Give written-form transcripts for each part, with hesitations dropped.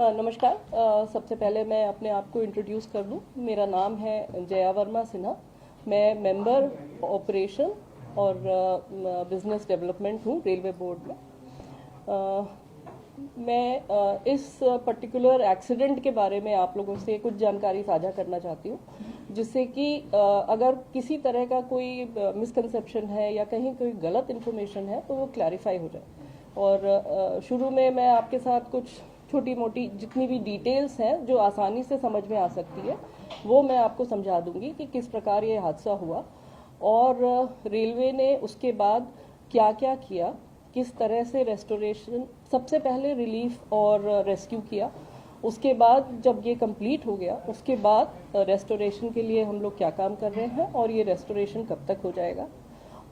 नमस्कार। सबसे पहले मैं अपने आप को इंट्रोड्यूस कर दूं। मेरा नाम है जया वर्मा सिन्हा। मैं मेंबर ऑपरेशन और बिजनेस डेवलपमेंट हूं रेलवे बोर्ड में। मैं इस पर्टिकुलर एक्सीडेंट के बारे में आप लोगों से कुछ जानकारी साझा करना चाहती हूं, जिससे कि अगर किसी तरह का कोई मिसकंसेप्शन है या कहीं कोई गलत इन्फॉर्मेशन है तो वो क्लैरिफाई हो जाए। और शुरू में मैं आपके साथ कुछ छोटी मोटी जितनी भी डिटेल्स हैं जो आसानी से समझ में आ सकती है वो मैं आपको समझा दूंगी कि किस प्रकार ये हादसा हुआ और रेलवे ने उसके बाद क्या क्या किया, किस तरह से रेस्टोरेशन, सबसे पहले रिलीफ और रेस्क्यू किया, उसके बाद जब ये कंप्लीट हो गया उसके बाद रेस्टोरेशन के लिए हम लोग क्या काम कर रहे हैं और ये रेस्टोरेशन कब तक हो जाएगा,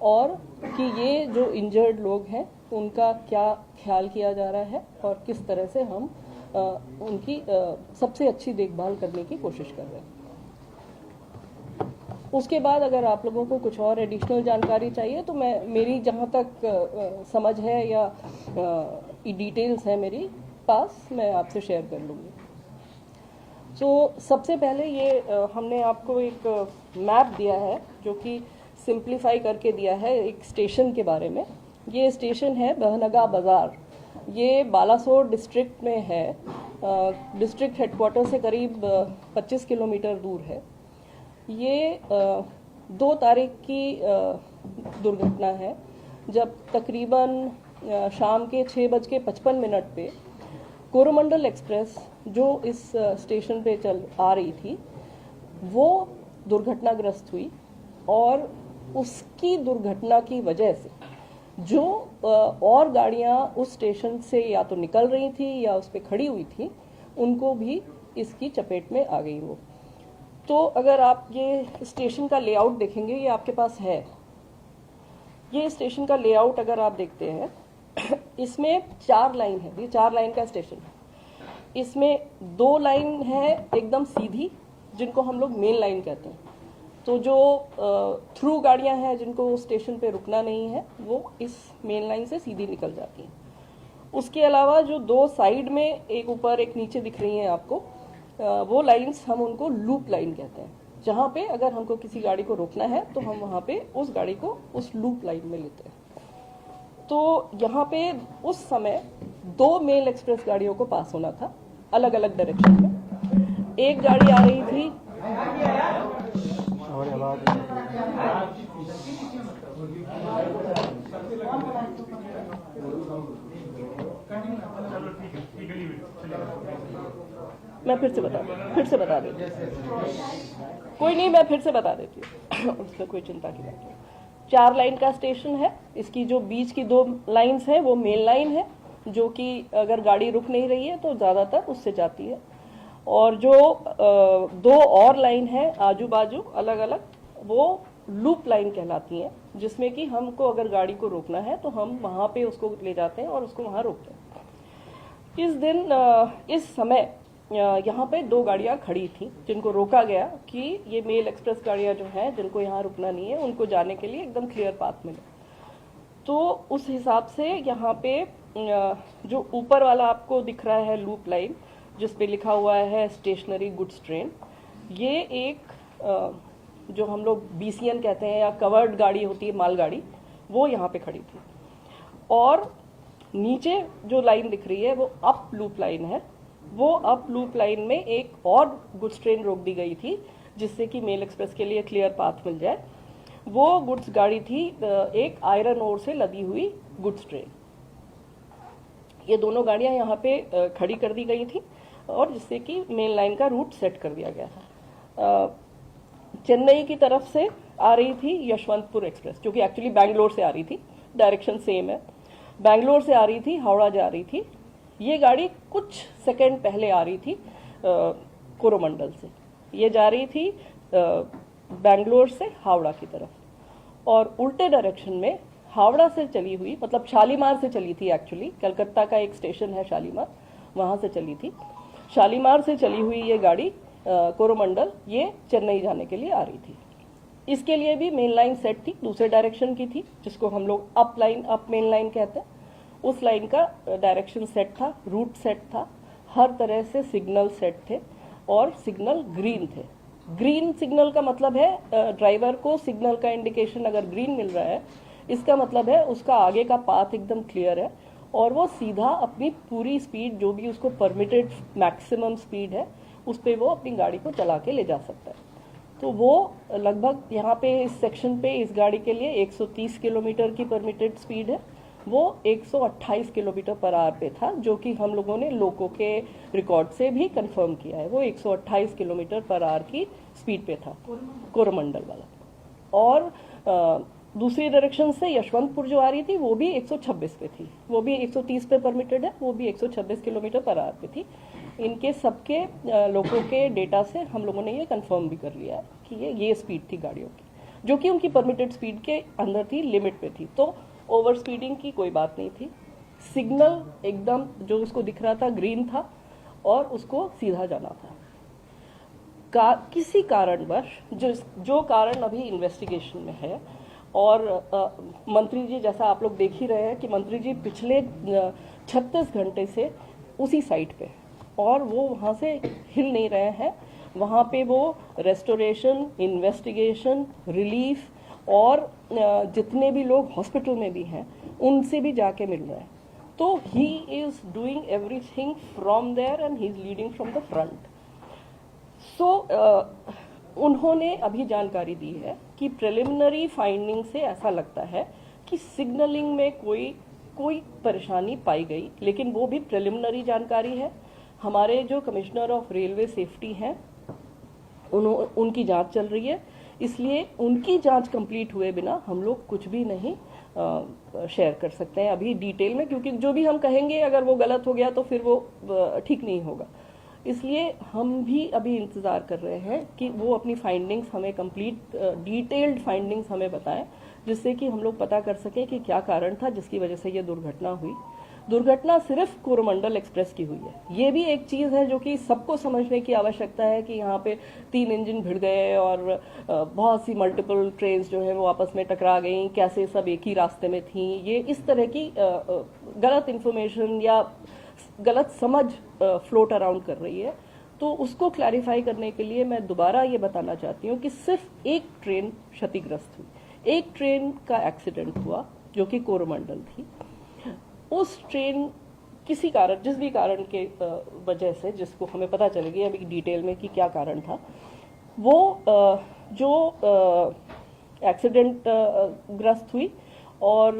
और कि ये जो इंजर्ड लोग हैं उनका क्या ख्याल किया जा रहा है और किस तरह से हम उनकी सबसे अच्छी देखभाल करने की कोशिश कर रहे हैं। उसके बाद अगर आप लोगों को कुछ और एडिशनल जानकारी चाहिए तो मैं मेरी जहाँ तक समझ है या डिटेल्स है मेरी पास, मैं आपसे शेयर कर लूँगी। तो सबसे पहले ये हमने आपको एक मैप दिया है जो कि सिंप्लीफाई करके दिया है एक स्टेशन के बारे में। ये स्टेशन है बहनगा बाज़ार। ये बालासोर डिस्ट्रिक्ट में है। डिस्ट्रिक्ट हेडक्वार्टर से करीब 25 किलोमीटर दूर है। ये 2 तारीख की दुर्घटना है जब तकरीबन शाम के 6:55 पे कोरोमंडल एक्सप्रेस जो इस स्टेशन पे चल आ रही थी वो दुर्घटनाग्रस्त हुई, और उसकी दुर्घटना की वजह से जो और गाड़ियां उस स्टेशन से या तो निकल रही थी या उस पर खड़ी हुई थी उनको भी इसकी चपेट में आ गई वो। तो अगर आप ये स्टेशन का लेआउट देखेंगे, ये आपके पास है, ये स्टेशन का लेआउट अगर आप देखते हैं इसमें 4 लाइन है, ये 4 लाइन का स्टेशन है। इसमें 2 लाइन है एकदम सीधी जिनको हम लोग मेन लाइन कहते हैं। तो जो थ्रू गाड़ियां हैं जिनको स्टेशन पे रुकना नहीं है वो इस मेन लाइन से सीधी निकल जाती हैं। उसके अलावा जो 2 साइड में एक ऊपर एक नीचे दिख रही हैं आपको, वो लाइंस हम उनको लूप लाइन कहते हैं, जहाँ पे अगर हमको किसी गाड़ी को रोकना है तो हम वहाँ पे उस गाड़ी को उस लूप लाइन में लेते हैं। तो यहाँ पे उस समय 2 मेल एक्सप्रेस गाड़ियों को पास होना था अलग अलग डायरेक्शन में। एक गाड़ी आ रही थी मैं फिर से बता देती हूँ, कोई नहीं, मैं फिर से बता देती हूँ उसमें कोई चिंता की बात नहीं। 4 लाइन का स्टेशन है। इसकी जो बीच की 2 लाइंस हैं वो मेन लाइन है, जो कि अगर गाड़ी रुक नहीं रही है तो ज़्यादातर उससे जाती है, और जो 2 और लाइन है आजू बाजू अलग अलग वो लूप लाइन कहलाती हैं, जिसमें कि हमको अगर गाड़ी को रोकना है तो हम वहाँ पे उसको ले जाते हैं और उसको वहाँ रोकते हैं। इस दिन इस समय यहाँ पे 2 गाड़ियाँ खड़ी थी जिनको रोका गया कि ये मेल एक्सप्रेस गाड़ियाँ जो हैं जिनको यहाँ रुकना नहीं है उनको जाने के लिए एकदम क्लियर पाथ मिले। तो उस हिसाब से यहाँ पे जो ऊपर वाला आपको दिख रहा है लूप लाइन जिस पे लिखा हुआ है स्टेशनरी गुड्स ट्रेन, ये एक जो हम लोग BCN कहते हैं या कवर्ड गाड़ी होती है मालगाड़ी, वो यहाँ पे खड़ी थी। और नीचे जो लाइन दिख रही है वो अप लूप लाइन है। वो अप लूप लाइन में एक और गुड्स ट्रेन रोक दी गई थी जिससे कि मेल एक्सप्रेस के लिए क्लियर पाथ मिल जाए। वो गुड्स गाड़ी थी एक आयरन ओर से लदी हुई गुड्स ट्रेन। ये दोनों गाड़ियां यहाँ पे खड़ी कर दी गई थी और जिससे कि मेन लाइन का रूट सेट कर दिया गया था। चेन्नई की तरफ से आ रही थी यशवंतपुर एक्सप्रेस, जो कि एक्चुअली बैंगलोर से आ रही थी, डायरेक्शन सेम है। बैंगलोर से आ रही थी, हावड़ा जा रही थी। ये गाड़ी कुछ सेकंड पहले आ रही थी कोरोमंडल से, ये जा रही थी बैंगलोर से हावड़ा की तरफ, और उल्टे डायरेक्शन में हावड़ा से चली हुई, मतलब शालीमार से चली थी एक्चुअली, कलकत्ता का एक स्टेशन है शालीमार, वहाँ से चली थी। शालीमार से चली हुई ये गाड़ी कोरोमंडल ये चेन्नई जाने के लिए आ रही थी। इसके लिए भी मेन लाइन सेट थी, दूसरे डायरेक्शन की थी जिसको हम लोग अप मेन लाइन कहते हैं। उस लाइन का डायरेक्शन सेट था, रूट सेट था। हर तरह से सिग्नल सेट थे और सिग्नल ग्रीन थे। ग्रीन सिग्नल का मतलब है ड्राइवर को सिग्नल का इंडिकेशन अगर ग्रीन मिल रहा है, इसका मतलब है उसका आगे का पाथ एकदम क्लियर है और वो सीधा अपनी पूरी स्पीड, जो भी उसको परमिटेड मैक्सिमम स्पीड है, उस पर वो अपनी गाड़ी को चला के ले जा सकता है। तो वो लगभग यहाँ पे इस सेक्शन पे इस गाड़ी के लिए 130 किलोमीटर की परमिटेड स्पीड है, वो 128 किलोमीटर पर आवर पे था, जो कि हम लोगों ने लोको के रिकॉर्ड से भी कंफर्म किया है। वो 128 किलोमीटर पर आवर की स्पीड पे था कोरोमंडल वाला। और दूसरी डायरेक्शन से यशवंतपुर जो आ रही थी वो भी 126 पे थी, वो भी 130 पे परमिटेड है, वो भी 126 किलोमीटर पर आवर पे थी। इनके सबके लोगों के डेटा से हम लोगों ने ये कंफर्म भी कर लिया है कि ये स्पीड थी गाड़ियों की, जो कि उनकी परमिटेड स्पीड के अंदर थी, लिमिट पे थी। तो ओवर स्पीडिंग की कोई बात नहीं थी। सिग्नल एकदम जो उसको दिख रहा था ग्रीन था और उसको सीधा जाना था। किसी कारणवश जो कारण अभी इन्वेस्टिगेशन में है, और मंत्री जी, जैसा आप लोग देख ही रहे हैं कि मंत्री जी पिछले 36 घंटे से उसी साइट पे, और वो वहाँ से हिल नहीं रहे हैं। वहाँ पे वो रेस्टोरेशन, इन्वेस्टिगेशन, रिलीफ और जितने भी लोग हॉस्पिटल में भी हैं उनसे भी जाके मिल रहे हैं। तो he is doing everything from there and he is leading from the front. So उन्होंने अभी जानकारी दी है कि प्रिलिमिनरी फाइंडिंग से ऐसा लगता है कि सिग्नलिंग में कोई परेशानी पाई गई, लेकिन वो भी प्रिलिमिनरी जानकारी है। हमारे जो कमिश्नर ऑफ रेलवे सेफ्टी हैं उनकी जांच चल रही है, इसलिए उनकी जांच कंप्लीट हुए बिना हम लोग कुछ भी नहीं शेयर कर सकते हैं अभी डिटेल में, क्योंकि जो भी हम कहेंगे अगर वो गलत हो गया तो फिर वो ठीक नहीं होगा। इसलिए हम भी अभी इंतज़ार कर रहे हैं कि वो अपनी फाइंडिंग्स हमें कंप्लीट डिटेल्ड फाइंडिंग्स हमें बताएं, जिससे कि हम लोग पता कर सकें कि क्या कारण था जिसकी वजह से ये दुर्घटना हुई। दुर्घटना सिर्फ कोरोमंडल एक्सप्रेस की हुई है। ये भी एक चीज़ है जो कि सबको समझने की आवश्यकता है कि यहाँ पे 3 इंजन भिड़ गए और बहुत सी मल्टीपल ट्रेन्स जो है वो आपस में टकरा गई, कैसे सब एक ही रास्ते में थी। ये इस तरह की गलत इन्फॉर्मेशन या गलत समझ फ्लोट अराउंड कर रही है। तो उसको क्लैरिफाई करने के लिए मैं दोबारा ये बताना चाहती हूँ कि सिर्फ एक ट्रेन क्षतिग्रस्त हुई, एक ट्रेन का एक्सीडेंट हुआ जो कि कोरोमंडल थी। उस ट्रेन किसी कारण, जिस भी कारण के वजह से, जिसको हमें पता चलेगी अभी डिटेल में कि क्या कारण था, वो जो एक्सीडेंट ग्रस्त हुई और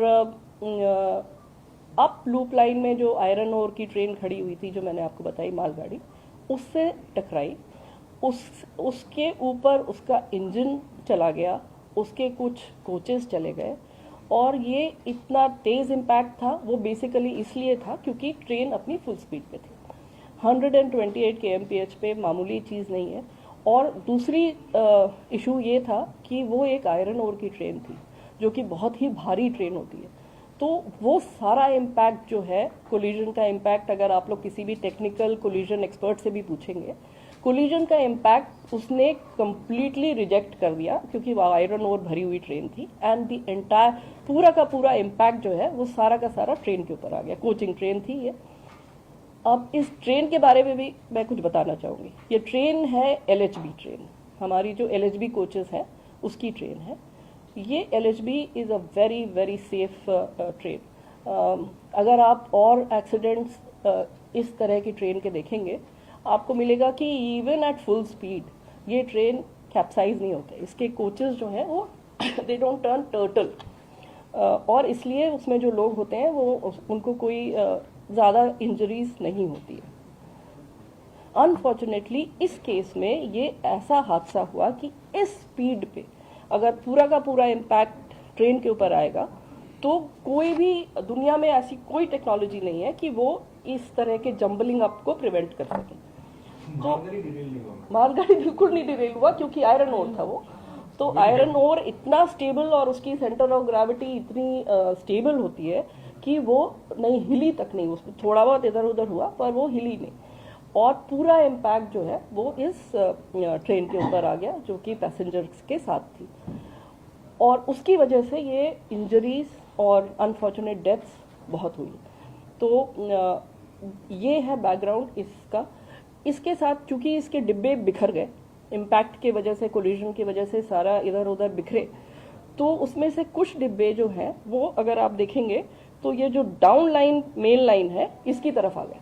अप लूप लाइन में जो आयरन ओर की ट्रेन खड़ी हुई थी, जो मैंने आपको बताई मालगाड़ी, उससे टकराई। उसके ऊपर उसका इंजन चला गया, उसके कुछ कोचेस चले गए, और ये इतना तेज इम्पैक्ट था वो बेसिकली इसलिए था क्योंकि ट्रेन अपनी फुल स्पीड पे थी। 128 kmph पे मामूली चीज़ नहीं है। और दूसरी इशू ये था कि वो एक आयरन ओर की ट्रेन थी जो कि बहुत ही भारी ट्रेन होती है। तो वो सारा इम्पैक्ट जो है, कोलिजन का इम्पैक्ट, अगर आप लोग किसी भी टेक्निकल कोलिजन एक्सपर्ट से भी पूछेंगे, कोलिजन का इम्पैक्ट उसने कंप्लीटली रिजेक्ट कर दिया क्योंकि वो आयरन ओर भरी हुई ट्रेन थी। एंड द एंटायर पूरा का पूरा इम्पैक्ट जो है वो सारा का सारा ट्रेन के ऊपर आ गया। कोचिंग ट्रेन थी ये। अब इस ट्रेन के बारे में भी मैं कुछ बताना चाहूँगी। ये ट्रेन है LHB ट्रेन, हमारी जो LHB कोचेस हैं उसकी ट्रेन है ये। LHB is a very very safe train. अगर आप और एक्सीडेंट्स इस तरह की ट्रेन के देखेंगे, आपको मिलेगा कि इवन एट फुल स्पीड ये ट्रेन कैप्साइज नहीं होते। इसके कोचेस जो हैं वो दे डोंट टर्न टर्टल, और इसलिए उसमें जो लोग होते हैं वो उनको कोई ज़्यादा इंजरीज नहीं होती है। अनफॉर्चुनेटली इस केस में ये ऐसा हादसा हुआ कि इस स्पीड पे अगर पूरा का पूरा इम्पैक्ट ट्रेन के ऊपर आएगा तो कोई भी दुनिया में ऐसी कोई टेक्नोलॉजी नहीं है कि वो इस तरह के जंबलिंग अप को प्रिवेंट कर सके। तो मालगाड़ी बिल्कुल नहीं डिरेल हुआ क्योंकि आयरन ओर था वो। तो आयरन ओर इतना स्टेबल और उसकी सेंटर ऑफ ग्रेविटी इतनी स्टेबल होती है कि वो नहीं हिली तक नहीं, उसमें थोड़ा बहुत इधर उधर हुआ पर वो हिली नहीं। और पूरा इम्पैक्ट जो है वो इस ट्रेन के ऊपर आ गया जो कि पैसेंजर्स के साथ थी, और उसकी वजह से ये इंजरीज और अनफॉर्चुनेट डेथ्स बहुत हुई। तो ये है बैकग्राउंड इसका। इसके साथ चूंकि इसके डिब्बे बिखर गए, इम्पैक्ट की वजह से, कोलिजन की वजह से सारा इधर उधर बिखरे, तो उसमें से कुछ डिब्बे जो हैं वो अगर आप देखेंगे तो ये जो डाउन लाइन मेन लाइन है इसकी तरफ आ गए,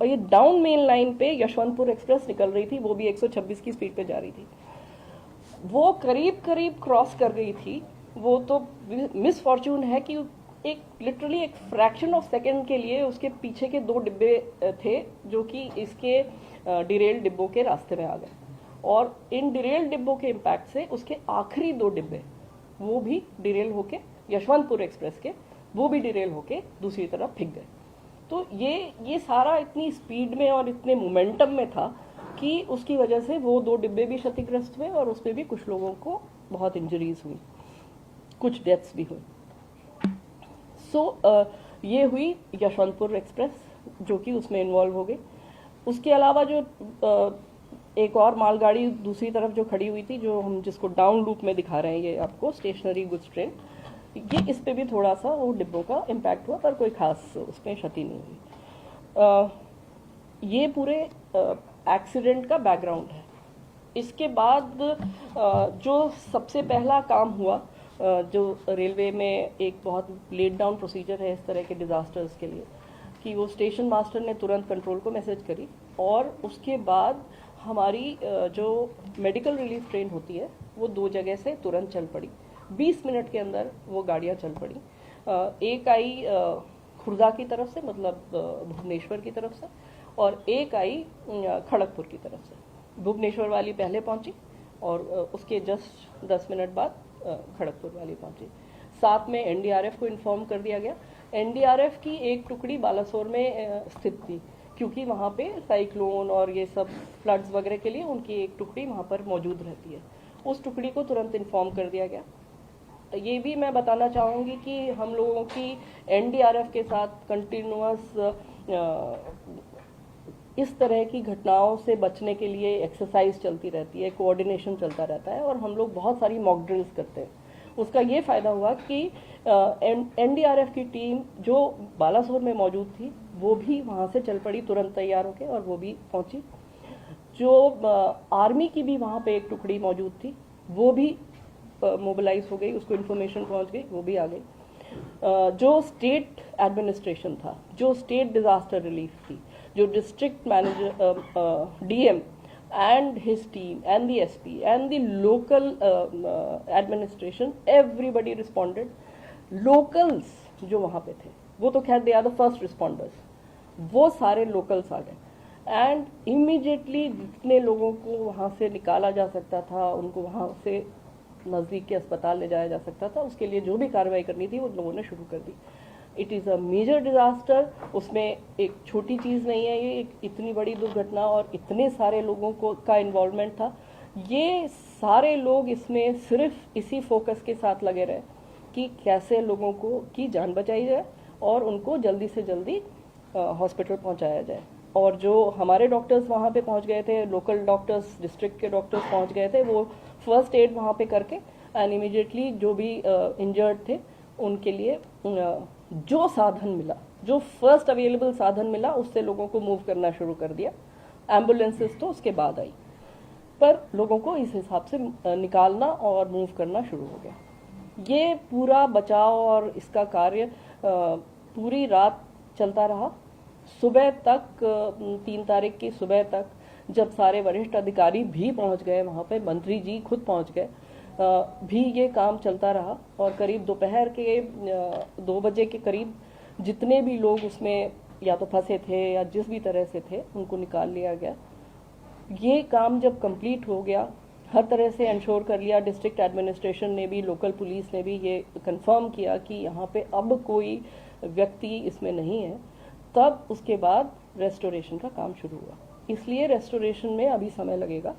और ये डाउन मेन लाइन पे यशवंतपुर एक्सप्रेस निकल रही थी, वो भी 126 की स्पीड पे जा रही थी। वो करीब करीब क्रॉस कर गई थी। वो तो मिस फॉर्चून है कि एक लिटरली एक फ्रैक्शन ऑफ सेकेंड के लिए उसके पीछे के 2 डिब्बे थे जो कि इसके डिरेल डिब्बों के रास्ते में आ गए, और इन डिरेल डिब्बों के इम्पैक्ट से उसके आखिरी 2 डिब्बे वो भी डिरेल होके, यशवंतपुर एक्सप्रेस के, वो भी डिरेल होके दूसरी तरफ फिक गए। तो ये सारा इतनी स्पीड में और इतने मोमेंटम में था कि उसकी वजह से वो 2 डिब्बे भी क्षतिग्रस्त हुए और उसमें भी कुछ लोगों को बहुत इंजरीज हुई, कुछ डेथ्स भी हुई। ये हुई यशवंतपुर एक्सप्रेस जो कि उसमें इन्वॉल्व हो गई। उसके अलावा जो एक और मालगाड़ी दूसरी तरफ जो खड़ी हुई थी, जो हम जिसको डाउन लूप में दिखा रहे हैं ये आपको, स्टेशनरी गुड्स ट्रेन, ये इस पे भी थोड़ा सा वो डिब्बों का इम्पैक्ट हुआ, पर कोई खास उसमें क्षति नहीं हुई। ये पूरे एक्सीडेंट का बैकग्राउंड है। इसके बाद जो सबसे पहला काम हुआ, जो रेलवे में एक बहुत लेट डाउन प्रोसीजर है इस तरह के डिजास्टर्स के लिए, कि वो स्टेशन मास्टर ने तुरंत कंट्रोल को मैसेज करी, और उसके बाद हमारी जो मेडिकल रिलीफ ट्रेन होती है वो 2 जगह से तुरंत चल पड़ी। 20 मिनट के अंदर वो गाड़ियाँ चल पड़ी। एक आई खुर्दा की तरफ से, मतलब भुवनेश्वर की तरफ से, और एक आई खड़गपुर की तरफ से। भुवनेश्वर वाली पहले पहुंची और उसके जस्ट 10 मिनट बाद खड़गपुर वाली पहुंची। साथ में एनडीआरएफ को इन्फॉर्म कर दिया गया। एनडीआरएफ की एक टुकड़ी बालासोर में स्थित थी, क्योंकि वहाँ पे साइक्लोन और ये सब फ्लड्स वगैरह के लिए उनकी एक टुकड़ी वहाँ पर मौजूद रहती है। उस टुकड़ी को तुरंत इन्फॉर्म कर दिया गया। ये भी मैं बताना चाहूँगी कि हम लोगों की एनडीआरएफ के साथ कंटिन्यूअस इस तरह की घटनाओं से बचने के लिए एक्सरसाइज चलती रहती है, कोऑर्डिनेशन चलता रहता है, और हम लोग बहुत सारी मॉक ड्रिल्स करते हैं। उसका ये फायदा हुआ कि एनडीआरएफ की टीम जो बालासोर में मौजूद थी वो भी वहाँ से चल पड़ी तुरंत तैयार होकर, और वो भी पहुंची। जो आर्मी की भी वहाँ पे एक टुकड़ी मौजूद थी वो भी मोबिलाइज हो गई, उसको इन्फॉर्मेशन पहुंच गई, वो भी आ गई। जो स्टेट एडमिनिस्ट्रेशन था, जो स्टेट डिजास्टर रिलीफ थी, जो district manager DM and his team and the SP and the local administration, everybody responded. Locals जो वहाँ पे थे वो तो खैर they are the first responders, वो सारे locals आ गए and immediately जितने लोगों को वहाँ से निकाला जा सकता था, उनको वहाँ से नज़दीक के अस्पताल ले जाया जा सकता था, उसके लिए जो भी कार्रवाई करनी थी वो लोगों ने शुरू कर दी। It is a major disaster, उसमें एक छोटी चीज़ नहीं है, ये एक इतनी बड़ी दुर्घटना और इतने सारे लोगों को का इन्वॉल्वमेंट था। ये सारे लोग इसमें सिर्फ इसी फोकस के साथ लगे रहे कि कैसे लोगों को की जान बचाई जाए और उनको जल्दी से जल्दी हॉस्पिटल पहुंचाया जाए। और जो हमारे डॉक्टर्स वहाँ पे पहुँच गए थे, लोकल डॉक्टर्स, डिस्ट्रिक्ट के डॉक्टर्स पहुँच गए थे, वो फर्स्ट एड वहाँ पे करके एंड इमीडिएटली जो भी इंजर्ड थे उनके लिए जो साधन मिला, जो फर्स्ट अवेलेबल साधन मिला, उससे लोगों को मूव करना शुरू कर दिया। एम्बुलेंसेस तो उसके बाद आई, पर लोगों को इस हिसाब से निकालना और मूव करना शुरू हो गया। ये पूरा बचाव और इसका कार्य पूरी रात चलता रहा। सुबह तक 3 तारीख की सुबह तक जब सारे वरिष्ठ अधिकारी भी पहुंच गए वहाँ पे, मंत्री जी खुद पहुंच गए, भी ये काम चलता रहा। और करीब दोपहर के 2 बजे के करीब जितने भी लोग उसमें या तो फंसे थे या जिस भी तरह से थे उनको निकाल लिया गया। ये काम जब कंप्लीट हो गया, हर तरह से इंश्योर कर लिया, डिस्ट्रिक्ट एडमिनिस्ट्रेशन ने भी, लोकल पुलिस ने भी ये कंफर्म किया कि यहाँ पे अब कोई व्यक्ति इसमें नहीं है, तब उसके बाद रेस्टोरेशन का काम शुरू हुआ। इसलिए रेस्टोरेशन में अभी समय लगेगा।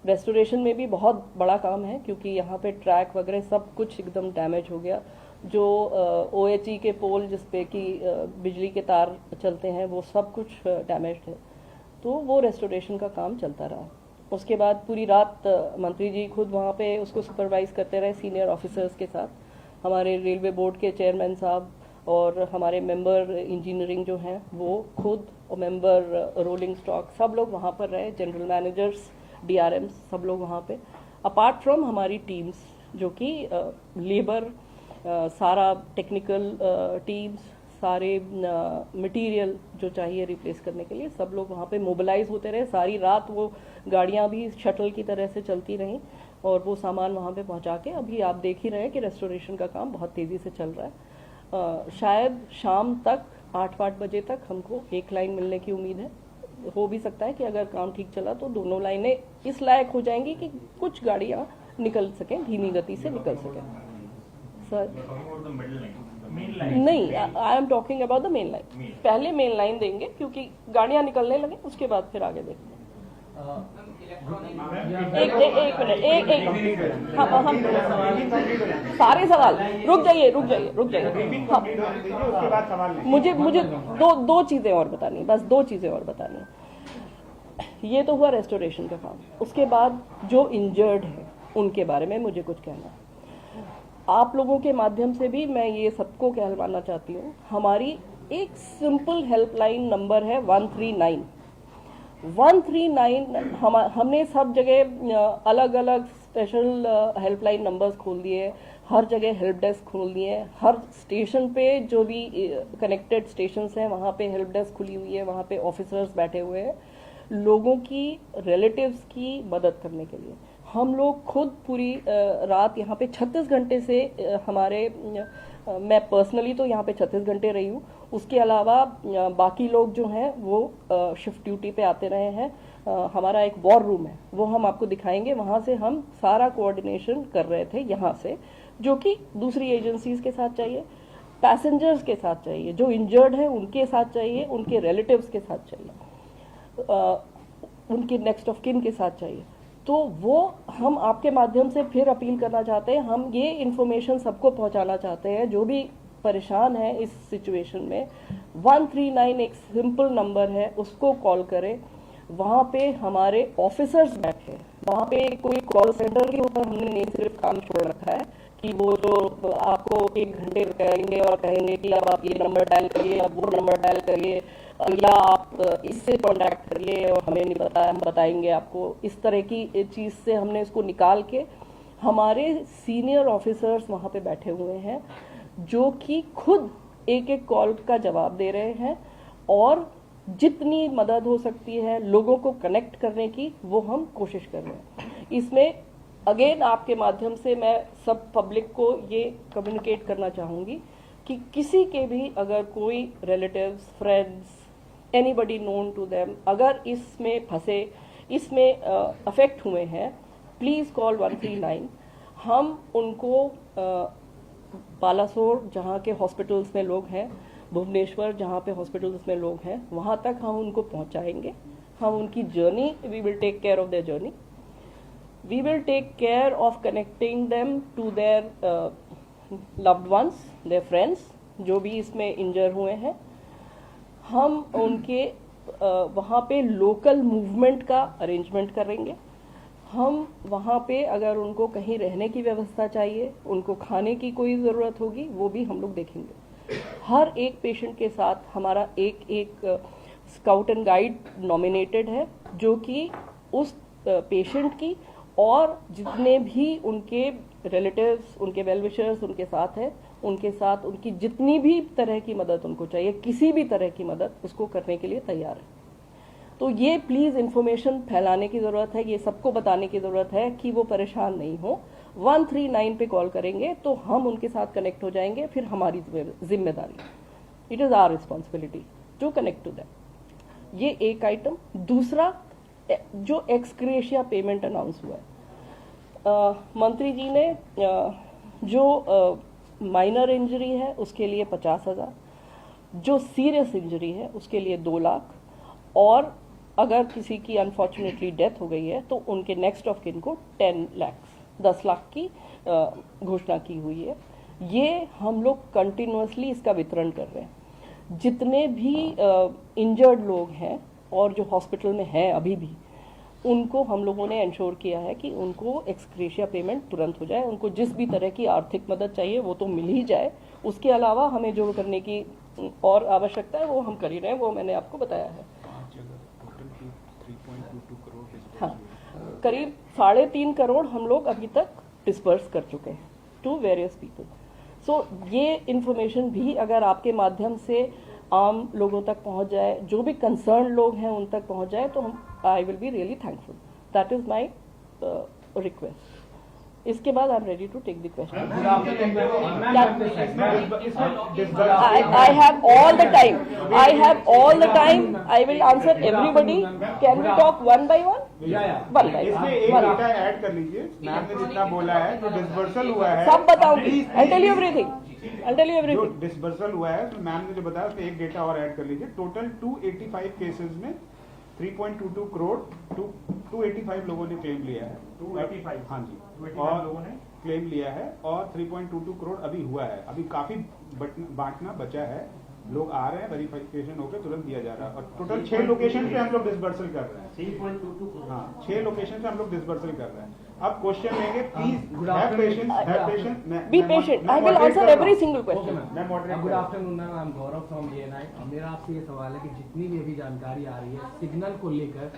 रेस्टोरेशन में भी बहुत बड़ा काम है क्योंकि यहाँ पे ट्रैक वगैरह सब कुछ एकदम डैमेज हो गया। जो OHE के पोल जिस पे कि बिजली के तार चलते हैं वो सब कुछ डैमेज्ड है, तो वो रेस्टोरेशन का काम चलता रहा। उसके बाद पूरी रात मंत्री जी खुद वहाँ पे उसको सुपरवाइज करते रहे सीनियर ऑफिसर्स के साथ। हमारे रेलवे बोर्ड के चेयरमैन साहब और हमारे मेंबर इंजीनियरिंग जो हैं वो खुद, और मेंबर रोलिंग स्टॉक, सब लोग वहाँ पर रहे, जनरल मैनेजर्स, DRMs, सब लोग वहाँ पे, अपार्ट फ्रॉम हमारी टीम्स जो कि लेबर, सारा टेक्निकल टीम्स, सारे मटेरियल जो चाहिए रिप्लेस करने के लिए, सब लोग वहाँ पे मोबिलाइज होते रहे। सारी रात वो गाड़ियाँ भी शटल की तरह से चलती रहीं और वो सामान वहाँ पे पहुँचा के, अभी आप देख ही रहे हैं कि रेस्टोरेशन का काम बहुत तेज़ी से चल रहा है। शायद शाम तक 8-8 बजे तक हमको एक लाइन मिलने की उम्मीद है। हो भी सकता है कि अगर काम ठीक चला तो दोनों लाइनें इस लायक हो जाएंगी कि कुछ गाड़ियाँ निकल सकें, धीमी गति से निकल सकें। सर नहीं, I am talking about the main line. पहले मेन लाइन देंगे क्योंकि गाड़ियां निकलने लगे, उसके बाद फिर आगे देखेंगे। एक मिनट, हम सारे सवाल, रुक जाइए। हाँ, मुझे दो चीजें और बतानी, बस 2 चीजें और बतानी। ये तो हुआ रेस्टोरेशन का काम। उसके बाद जो इंजर्ड है उनके बारे में मुझे कुछ कहना है। आप लोगों के माध्यम से भी मैं ये सबको कहलवाना चाहती हूँ, हमारी एक सिंपल हेल्पलाइन नंबर है 139। 139 हमने सब जगह अलग अलग स्पेशल हेल्पलाइन नंबर्स खोल दिए, हर जगह हेल्प डेस्क खोल दिए, हर स्टेशन पे जो भी कनेक्टेड स्टेशंस हैं वहाँ पे हेल्प डेस्क खुली हुई है, वहाँ पे ऑफिसर्स बैठे हुए हैं लोगों की, रिलेटिव्स की मदद करने के लिए। हम लोग खुद पूरी रात यहाँ पे 36 घंटे से हमारे, मैं पर्सनली तो यहाँ पे 36 घंटे रही हूँ, उसके अलावा बाकी लोग जो हैं वो शिफ्ट ड्यूटी पे आते रहे हैं। हमारा एक वॉर रूम है, वो हम आपको दिखाएंगे, वहाँ से हम सारा कोऑर्डिनेशन कर रहे थे यहाँ से, जो कि दूसरी एजेंसीज के साथ चाहिए, पैसेंजर्स के साथ चाहिए, जो इंजर्ड है उनके साथ चाहिए, उनके रिलेटिव्स के साथ चाहिए, उनके नेक्स्ट ऑफ किन के साथ चाहिए। तो वो हम आपके माध्यम से फिर अपील करना चाहते हैं, हम ये इन्फॉर्मेशन सबको पहुंचाना चाहते हैं जो भी परेशान है इस सिचुएशन में। 139 एक सिंपल नंबर है, उसको कॉल करें। वहाँ पे हमारे ऑफिसर्स बैठे, वहाँ पे कोई कॉल सेंटर के ऊपर हमने नहीं सिर्फ काम छोड़ रखा है कि वो जो आपको 1 घंटे कहेंगे और कहेंगे कि अब आप ये नंबर डायल करिए, अब वो नंबर डायल करिए, या आप इससे कॉन्टैक्ट करिए और हमें नहीं पता, हम बताएंगे आपको। इस तरह की चीज़ से हमने इसको निकाल के हमारे सीनियर ऑफिसर्स वहाँ पे बैठे हुए हैं जो कि खुद एक एक कॉल का जवाब दे रहे हैं, और जितनी मदद हो सकती है लोगों को कनेक्ट करने की वो हम कोशिश कर रहे हैं। इसमें अगेन आपके माध्यम से मैं सब पब्लिक को ये कम्युनिकेट करना चाहूँगी कि किसी के भी अगर कोई relatives, friends, anybody known to them अगर इसमें फंसे, इसमें अफेक्ट हुए हैं, प्लीज़ कॉल 139। हम उनको बालासोर जहाँ के हॉस्पिटल्स में लोग हैं, भुवनेश्वर जहाँ पे हॉस्पिटल्स में लोग हैं, वहाँ तक हम उनको पहुँचाएंगे। हम उनकी journey, we will take care of their journey, we will take care of connecting them to their loved ones, their friends जो भी इसमें इंजर हुए हैं। हम उनके वहाँ पे लोकल मूवमेंट का अरेंजमेंट करेंगे। हम वहाँ पे अगर उनको कहीं रहने की व्यवस्था चाहिए, उनको खाने की कोई ज़रूरत होगी, वो भी हम लोग देखेंगे। हर एक पेशेंट के साथ हमारा एक स्काउट एंड गाइड नॉमिनेटेड है जो कि उस पेशेंट की और जितने भी उनके रिलेटिव्स, उनके वेल विशर्स उनके साथ हैं, उनके साथ उनकी जितनी भी तरह की मदद उनको चाहिए, किसी भी तरह की मदद उसको करने के लिए तैयार है। तो ये प्लीज़ इन्फॉर्मेशन फैलाने की ज़रूरत है, ये सबको बताने की ज़रूरत है कि वो परेशान नहीं हो। 139 पे कॉल करेंगे तो हम उनके साथ कनेक्ट हो जाएंगे, फिर हमारी जिम्मेदारी, it is our responsibility to connect to them. ये एक आइटम। दूसरा, जो एक्सग्रेशिया पेमेंट अनाउंस हुआ है, मंत्री जी ने जो माइनर इंजरी है उसके लिए 50,000, जो सीरियस इंजरी है उसके लिए 2 लाख, और अगर किसी की अनफॉर्चुनेटली डेथ हो गई है तो उनके नेक्स्ट ऑफ किन को 10 लाख की घोषणा की हुई है। ये हम लोग कंटिन्यूसली इसका वितरण कर रहे हैं। जितने भी इंजर्ड लोग हैं और जो हॉस्पिटल में हैं अभी भी, उनको हम लोगों ने इंश्योर किया है कि उनको एक्सग्रेशिया पेमेंट तुरंत हो जाए, उनको जिस भी तरह की आर्थिक मदद चाहिए वो तो मिल ही जाए, उसके अलावा हमें जो करने की और आवश्यकता है वो हम कर ही रहे हैं, वो मैंने आपको बताया है। हाँ, करीब 3.5 करोड़ हम लोग अभी तक डिस्पर्स कर चुके हैं टू वेरियस पीपल। सो ये इन्फॉर्मेशन भी अगर आपके माध्यम से आम लोगों तक पहुंच जाए, जो भी कंसर्न लोग हैं उन तक पहुंच जाए, तो हम I will be really thankful. That is my request. इसके बाद I am ready to take the question. I have all the time, I have all the time, I will answer everybody. Can we talk one by one? One by इसमें एक data add कर लीजिए, ma'am ने जितना बोला है, जो disbursal हुआ है सब बताऊंगी। I tell you everything, I tell you everything. जो डिसबर्सल हुआ है तो मैम ने जो बताया उसमें एक डेटा और ऐड कर लीजिए। टोटल 285 केसेस में 3.22 करोड़ 285 लोगों ने क्लेम लिया है। 285? हाँ जी, 285 और लोगों ने क्लेम लिया है और 3.22 करोड़ अभी हुआ है। अभी काफी बांटना बचा है, लोग आ रहे हैं, वेरिफिकेशन होकर तुरंत दिया जा रहा है। और टोटल 6 लोकेशन पे हम लोग डिसबर्सल कर रहे हैं। 3.22 करोड़। हाँ, 6 लोकेशन पे हम लोग डिसबर्सल कर रहे हैं। अब क्वेश्चन लेंगे, please have patience, have patience, be patient, I will answer every single question. मैं moderate. Good afternoon ma'am, I am Gaurav from JNI। मेरा आपसे ये सवाल है कि जितनी भी अभी जानकारी आ रही है सिग्नल को लेकर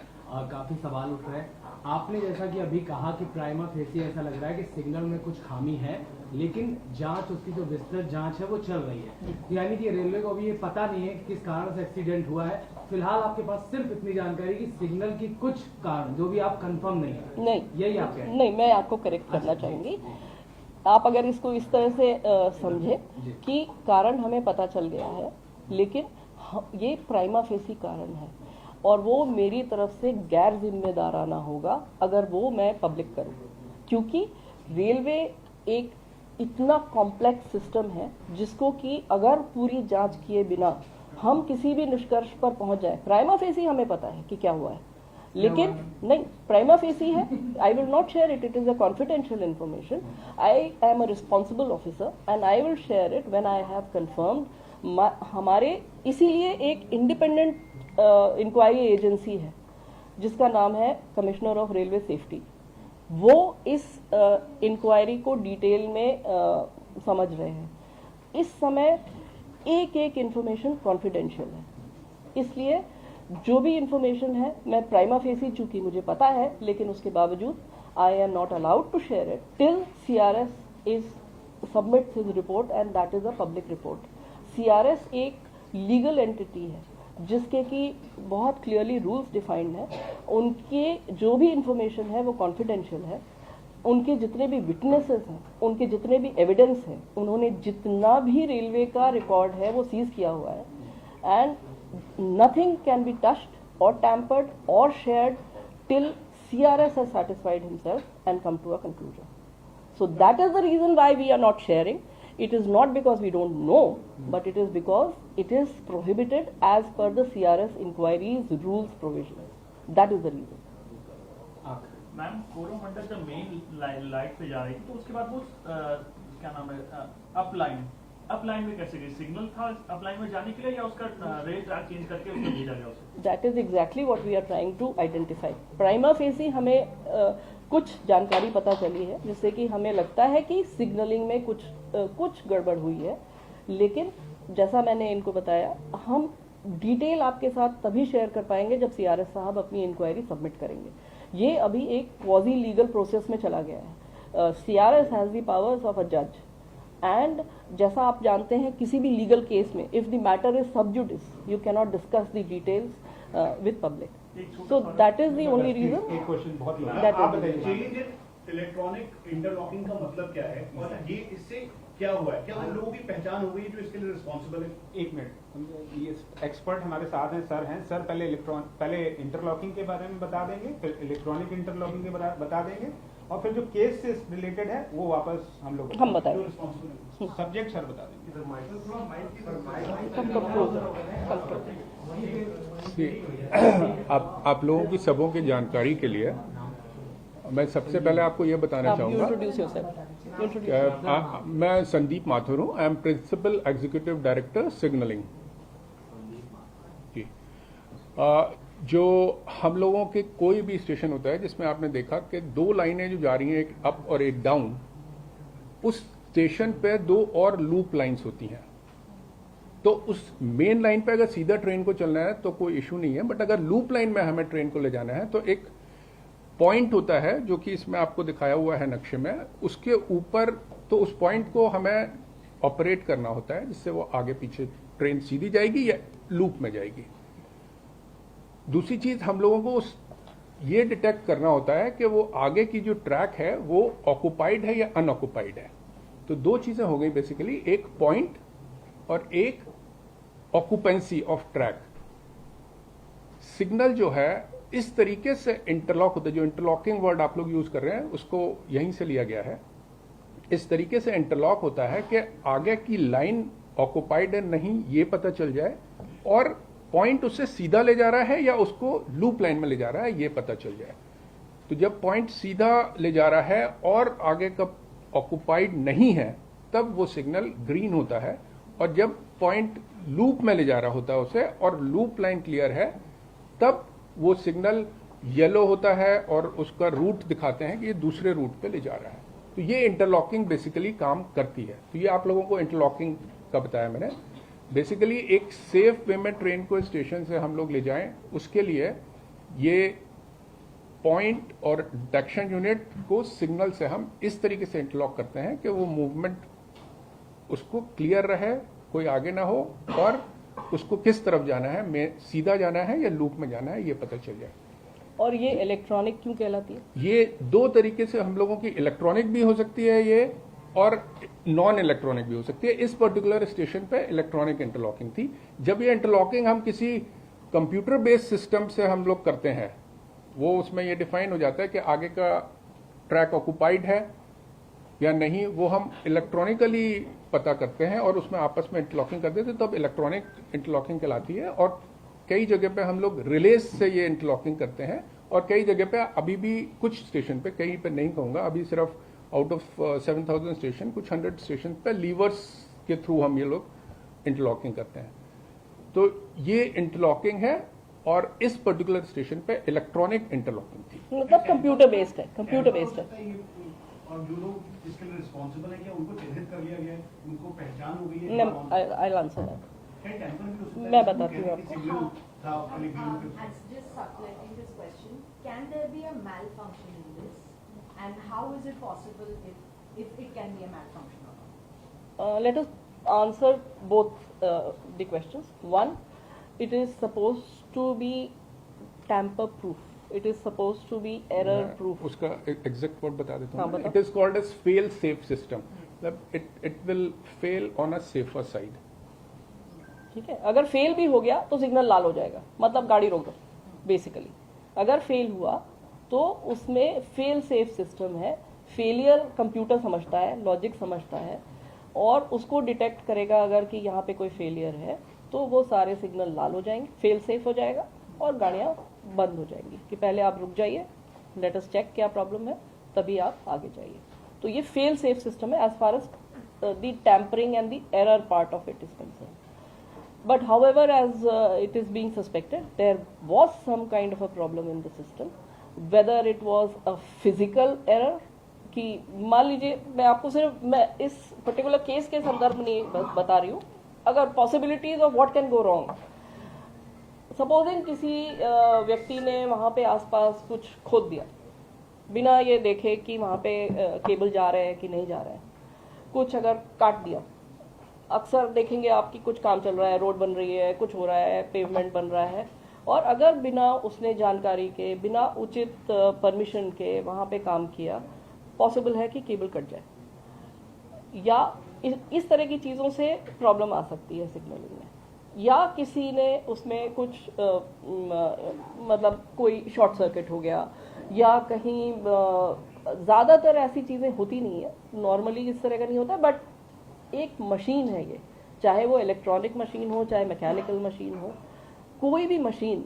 काफी सवाल उठ रहे हैं। आपने जैसा कि अभी कहा कि प्राइमा फेसी ऐसा लग रहा है कि सिग्नल में कुछ खामी है, लेकिन जांच, उसकी जो विस्तृत जांच है वो चल रही है, यानी कि रेलवे को अभी ये पता नहीं है कि किस कारण से एक्सीडेंट हुआ है। फिलहाल आपके पास सिर्फ इतनी जानकारी कि सिग्नल की कुछ कारण जो भी आप कंफर्म नहीं है। नहीं, यही आप कह रहे हैं? नहीं, मैं आपको करेक्ट करना चाहूंगी। आप अगर इसको इस तरह से समझे कि कारण हमें पता चल गया है, लेकिन ये प्राइमा फेसी कारण है और वो मेरी तरफ से गैर जिम्मेदाराना होगा अगर वो मैं पब्लिक करूं, क्योंकि रेलवे एक इतना कॉम्प्लेक्स सिस्टम है जिसको कि अगर पूरी जांच किए बिना हम किसी भी निष्कर्ष पर पहुंच जाए, प्राइमा फेसी हमें पता है कि क्या हुआ है, लेकिन नहीं, प्राइमा फेसी है, I will not share it, it is a confidential information. I am a responsible officer and I will share it when I have confirmed. हमारे इसीलिए एक इंडिपेंडेंट इंक्वायरी एजेंसी है जिसका नाम है कमिश्नर ऑफ रेलवे सेफ्टी। वो इस inquiry को डिटेल में समझ रहे हैं। इस समय एक एक इंफॉर्मेशन कॉन्फिडेंशियल है, इसलिए जो भी इंफॉर्मेशन है मैं प्राइमा फेसी, चूंकि मुझे पता है, लेकिन उसके बावजूद I am not allowed to share it till CRS is submits his report and that is a public report. CRS एक लीगल एंटिटी है जिसके की बहुत क्लियरली रूल्स डिफाइंड है। उनके जो भी इंफॉर्मेशन है वो कॉन्फिडेंशियल है। उनके जितने भी विटनेसेस हैं, उनके जितने भी एविडेंस हैं, उन्होंने जितना भी रेलवे का रिकॉर्ड है वो सीज किया हुआ है and nothing can be touched और टैम्पर्ड और shared till CRS has satisfied himself and come to a conclusion. So that is the reason why we are not sharing. It is not because we don't know, but it is because it is prohibited as per the CRS inquiry's rules provisions. That is the reason. Ma'am, Coromandel जब main light पे जा रही थी तो उसके बाद वो क्या नाम है, अपलाइन में कैसे गई? सिग्नल था अपलाइन में जाने के लिए या उसका रेल ट्रैक चेंज करके उसको भेजा गया उसे? That is exactly what we are trying to identify. Prima facie हमें कुछ जानकारी पता चली है जिससे कि हमें लगता है कि सिग्नलिंग में कुछ गड़बड़ हुई है, लेकिन जैसा मैंने इनको बताया, हम डिटेल आपके साथ तभी शेयर कर पाएंगे जब CRS साहब अपनी इंक्वायरी सबमिट करेंगे। ये अभी एक क्वाजी लीगल प्रोसेस में चला गया है। CRS has the powers of a जज एंड जैसा आप जानते हैं किसी भी लीगल केस में if the matter is sub judice you can not discuss the details with public. So that is the only reason. एक क्वेश्चन बहुत लंबा है, That आप is- बताइए। इलेक्ट्रॉनिक इंटरलॉकिंग का मतलब क्या है और ये इससे क्या हुआ है? क्या उन लोगों की पहचान हो गई जो इसके लिए रिस्पॉन्सिबल है? एक मिनट, ये एक्सपर्ट हमारे साथ हैं, सर पहले इंटरलॉकिंग के बारे में बता देंगे, फिर इलेक्ट्रॉनिक इंटरलॉकिंग के बारे में बता देंगे और फिर जो केस से रिलेटेड है वो वापस हम लोग बताएंगे। सब्जेक्ट सर बता देंगे। आप लोगों की सबों की जानकारी के लिए मैं सबसे पहले आपको ये बताना चाहूँगा। Introduce yourself. मैं संदीप माथुर हूँ, I am principal executive director signalling. जी, जो हम लोगों के कोई भी स्टेशन होता है जिसमें आपने देखा कि दो लाइनें जो जा रही हैं, एक अप और एक डाउन, उस स्टेशन पे दो और लूप लाइंस होती हैं। तो उस मेन लाइन पे अगर सीधा ट्रेन को चलना है तो कोई इशू नहीं है, बट अगर लूप लाइन में हमें ट्रेन को ले जाना है तो एक पॉइंट होता है जो कि इसमें आपको दिखाया हुआ है नक्शे में, उसके ऊपर तो उस पॉइंट को हमें ऑपरेट करना होता है जिससे वो आगे पीछे ट्रेन सीधी जाएगी या लूप में जाएगी। दूसरी चीज हम लोगों को ये डिटेक्ट करना होता है कि वो आगे की जो ट्रैक है वो ऑक्युपाइड है या अनऑक्युपाइड है। तो दो चीजें हो गई बेसिकली, एक पॉइंट और एक ऑक्युपेंसी ऑफ ट्रैक। सिग्नल जो है इस तरीके से इंटरलॉक होता है, जो इंटरलॉकिंग वर्ड आप लोग यूज कर रहे हैं उसको यहीं से लिया गया है। इस तरीके से इंटरलॉक होता है कि आगे की लाइन ऑक्युपाइड है नहीं ये पता चल जाए, और पॉइंट उससे सीधा ले जा रहा है या उसको लूप लाइन में ले जा रहा है ये पता चल जाए। तो जब पॉइंट सीधा ले जा रहा है और आगे का ऑक्युपाइड नहीं है तब वो सिग्नल ग्रीन होता है, और जब पॉइंट लूप में ले जा रहा होता है उसे और लूप लाइन क्लियर है तब वो सिग्नल येलो होता है और उसका रूट दिखाते हैं कि ये दूसरे रूट पे ले जा रहा है। तो ये इंटरलॉकिंग बेसिकली काम करती है। तो ये आप लोगों को इंटरलॉकिंग का बताया मैंने। बेसिकली एक सेफ वे में ट्रेन को स्टेशन से हम लोग ले जाएं, उसके लिए ये पॉइंट और डिटेक्शन यूनिट को सिग्नल से हम इस तरीके से इंटरलॉक करते हैं कि वो मूवमेंट उसको क्लियर रहे, कोई आगे ना हो, और उसको किस तरफ जाना है, में सीधा जाना है या लूप में जाना है ये पता चल जाए। और ये इलेक्ट्रॉनिक क्यों कहलाती है? ये दो तरीके से हम लोगों की इलेक्ट्रॉनिक भी हो सकती है ये, और नॉन इलेक्ट्रॉनिक भी हो सकती है। इस पर्टिकुलर स्टेशन पे इलेक्ट्रॉनिक इंटरलॉकिंग थी। जब ये इंटरलॉकिंग हम किसी कंप्यूटर बेस्ड सिस्टम से हम लोग करते हैं, वो उसमें ये डिफाइन हो जाता है कि आगे का ट्रैक ऑक्युपाइड है या नहीं, वो हम इलेक्ट्रॉनिकली पता करते हैं और उसमें आपस में इंटरलॉकिंग करते थे, तब इलेक्ट्रॉनिक इंटरलॉकिंग कहलाती है। और कई जगह पे हम लोग रिलेस से ये इंटरलॉकिंग करते हैं, और कई जगह पे अभी भी कुछ स्टेशन पे, कहीं पे नहीं कहूंगा, अभी सिर्फ आउट ऑफ 7000 स्टेशन, कुछ 100 स्टेशन पे लीवर्स के थ्रू हम ये लोग इंटरलॉकिंग करते हैं। तो ये इंटरलॉकिंग है, और इस पर्टिकुलर स्टेशन पे इलेक्ट्रॉनिक इंटरलॉकिंग थी। मतलब कंप्यूटर बेस्ड है, कंप्यूटर बेस्ड है। और जो लोग इसके लिए रिस्पॉन्सिबल है, क्या उनको चिन्हित कर लिया गया है, उनको पहचान हो गई है? I'll answer that. क्या टेम्पर भी हो सकता है? मैं बताती हूँ आपको। सिग्नल था पहले ग्रीन पे। Just supplementing this question, can there be a malfunction in this? And how is it possible if it can be a malfunction or not? Let us answer both the questions. One, it is supposed to be tamper proof. It is supposed to be error proof. उसका exact word बता देता हाँ, हूँ। बताओ। It is called as fail safe system, मतलब it will fail on a safer side. ठीक है, अगर फेल भी हो गया तो सिग्नल लाल हो जाएगा, मतलब गाड़ी रोक दो बेसिकली। अगर फेल हुआ तो उसमें फेल सेफ सिस्टम है। फेलियर कंप्यूटर समझता है, लॉजिक समझता है, और उसको डिटेक्ट करेगा अगर कि यहाँ पे कोई फेलियर है तो वो सारे सिग्नल लाल हो जाएंगे, फेल सेफ हो जाएगा, और गाड़ियाँ बंद हो जाएंगी कि पहले आप रुक जाइए, लेट अस चेक क्या प्रॉब्लम है, तभी आप आगे जाइए। तो ये फेल सेफ सिस्टम है as far as the tampering and the error part of it is concerned. But however, as it is being suspected, there was some kind of a problem in the system. Whether it was a physical error, कि मान लीजिए, मैं आपको सिर्फ मैं इस particular case के संदर्भ में नहीं बता रही हूँ, अगर possibilities of what can go wrong. Supposing किसी व्यक्ति ने वहाँ पे आसपास कुछ खोद दिया बिना ये देखे कि वहाँ पे केबल जा रहे हैं कि नहीं जा रहे हैं, कुछ अगर काट दिया। अक्सर देखेंगे आपकी कुछ काम चल रहा है, रोड बन रही है, कुछ हो रहा है, पेवमेंट बन रहा है, और अगर बिना उसने जानकारी के, बिना उचित परमिशन के वहाँ पे काम किया, पॉसिबल है कि केबल कट जाए, या इस तरह की चीज़ों से प्रॉब्लम आ सकती है सिग्नलिंग में। या किसी ने उसमें कुछ मतलब कोई शॉर्ट सर्किट हो गया, या कहीं ज़्यादातर ऐसी चीज़ें होती नहीं है, नॉर्मली इस तरह का नहीं होता, बट एक मशीन है ये, चाहे वो इलेक्ट्रॉनिक मशीन हो चाहे मैकेनिकल मशीन हो, कोई भी मशीन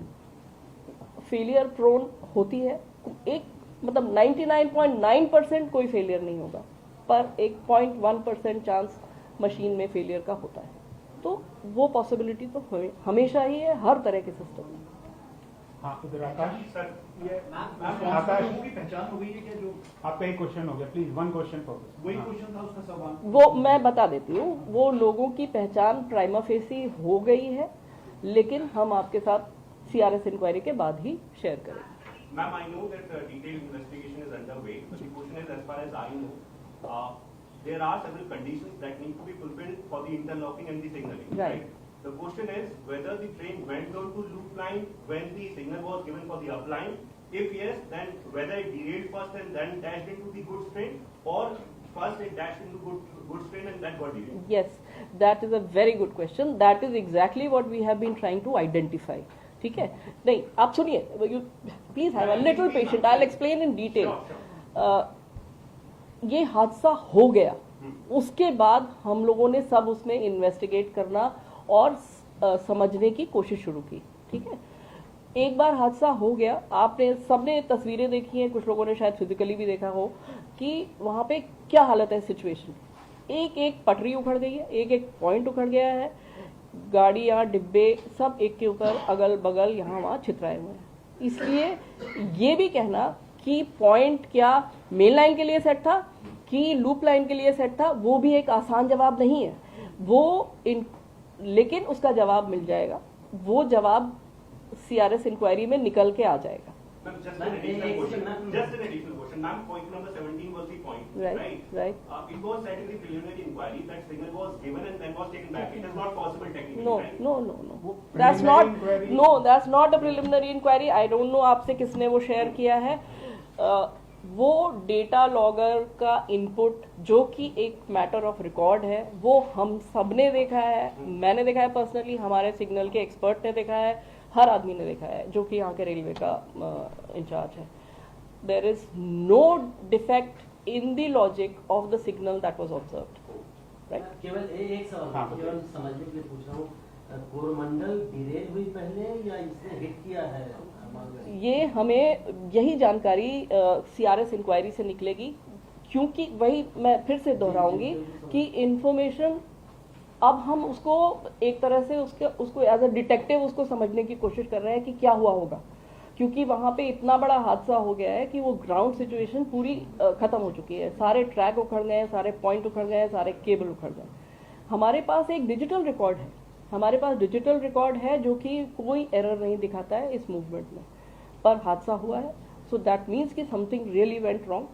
फेलियर प्रोन होती है। एक मतलब 99.9% कोई फेलियर नहीं होगा, पर एक 0.1% चांस मशीन में फेलियर का होता है। तो वो पॉसिबिलिटी तो हमेशा ही है हर तरह के सिस्टम में। हाँ इधर आकाश सर ये आकाश लोगों की पहचान हो गई है क्या जो आपका एक क्वेश्चन हो गया, प्लीज वन क्वेश्चन फोकस। वही क्वेश्चन था उसका सवाल? वो मैं बता देती हूँ, वो लोगों की पहचान प्राइमा फेसी हो गई है, लेकिन हम आपके साथ CRS इंक्वायरी के बाद ही शेयर करेंगे। Ma'am, I know that detailed investigation is underway, but the question is, as far as I know, there are several conditions that need to be fulfilled for the interlocking and the signaling. Right. The question is whether the train went on to loop line when the signal was given for the up line. If yes, then whether it derailed first and then dashed into the goods train, or first it dashed into goods train and then got derailed. Yes, that is a very good question. That is exactly what we have been trying to identify. ठीक है, नहीं आप सुनिए, you please have a little patience. I'll explain in detail. ये हादसा हो गया, उसके बाद हम लोगों ने सब उसमें इन्वेस्टिगेट करना और समझने की कोशिश शुरू की। ठीक है, एक बार हादसा हो गया, आपने सबने तस्वीरें देखी हैं, कुछ लोगों ने शायद फिजिकली भी देखा हो कि वहां पे क्या हालत है सिचुएशन। एक एक पटरी उखड़ गई है, एक एक पॉइंट उखड़ गया है, गाड़ियाँ डिब्बे सब एक के ऊपर अगल बगल यहाँ वहाँ छितराए हुए हैं। इसलिए ये भी कहना कि पॉइंट क्या मेन लाइन के लिए सेट था कि लूप लाइन के लिए सेट था, वो भी एक आसान जवाब नहीं है वो लेकिन उसका जवाब मिल जाएगा, वो जवाब CRS इंक्वायरी में निकल के आ जाएगा। Ma'am, just an additional question. Ma'am, point number 17 was the point, Right. It was said in the preliminary inquiry that signal was given and then was taken back. It is not possible technically, No, right? no. That's not a preliminary inquiry. I don't know आपसे किसने वो share किया है। वो data logger का input जो कि एक मैटर ऑफ रिकॉर्ड है, वो हम सबने देखा है, मैंने देखा है पर्सनली, हमारे सिग्नल के एक्सपर्ट ने देखा है, हर आदमी ने देखा है जो कि यहाँ के रेलवे का इंचार्ज है। There is no defect in the logic of the signal that was observed. Right, केवल एक सवाल केवल समझने के लिए पूछ रहा हूँ, कोरोमंडल डिरेल हुई पहले या इसने हिट किया है? ये हमें यही जानकारी CRS इंक्वायरी से निकलेगी, क्योंकि वही मैं फिर से दोहराऊंगी कि इंफॉर्मेशन अब हम उसको एक तरह से उसको एज अ डिटेक्टिव उसको समझने की कोशिश कर रहे हैं कि क्या हुआ होगा, क्योंकि वहां पे इतना बड़ा हादसा हो गया है कि वो ग्राउंड सिचुएशन पूरी खत्म हो चुकी है, सारे ट्रैक उखड़ गए हैं, सारे पॉइंट उखड़ गए हैं, सारे केबल उखड़ गए। हमारे पास एक डिजिटल रिकॉर्ड है, हमारे पास डिजिटल रिकॉर्ड है जो कि कोई एरर नहीं दिखाता है इस मूवमेंट में, पर हादसा हुआ है, सो दैट मीन्स कि something really went wrong.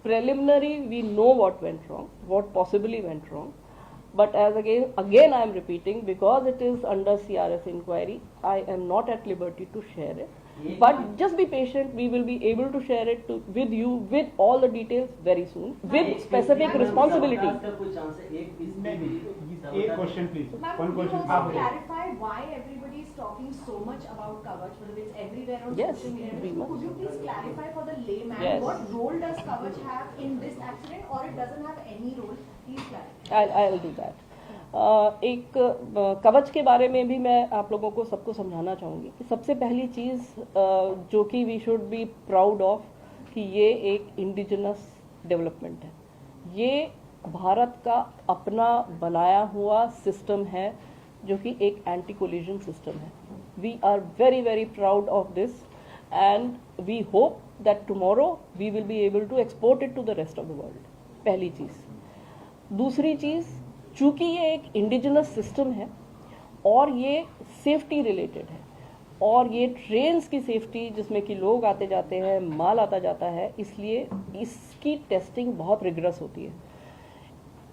Preliminary we know what went wrong, what possibly went wrong, but as again I am repeating, because it is under CRS inquiry, I am not at liberty to share it, but just be patient, we will be able to share it with you with all the details very soon with specific responsibility. एक question please, Ma'am, one could you question also clarify why everybody is talking so much about Kavach, whether it's everywhere on Yes, social media? we must. Could you please clarify for the layman, Yes. what role does Kavach have in this accident, or it doesn't have any role? Please clarify. I'll do that. एक कवच के बारे में भी मैं आप लोगों को सबको समझाना चाहूँगी कि सबसे पहली चीज़ जो कि we should be proud of कि ये एक इंडिजिनस डेवलपमेंट है, ये भारत का अपना बनाया हुआ सिस्टम है जो कि एक एंटी कोलिजन सिस्टम है। We are very very proud of this and we hope that tomorrow we will be able to export it to the rest of the world, पहली चीज़। दूसरी चीज़, चूंकि ये एक इंडिजिनस सिस्टम है और ये सेफ्टी रिलेटेड है और ये ट्रेन्स की सेफ्टी जिसमें कि लोग आते जाते हैं, माल आता जाता है, इसलिए इसकी टेस्टिंग बहुत रिगरस होती है।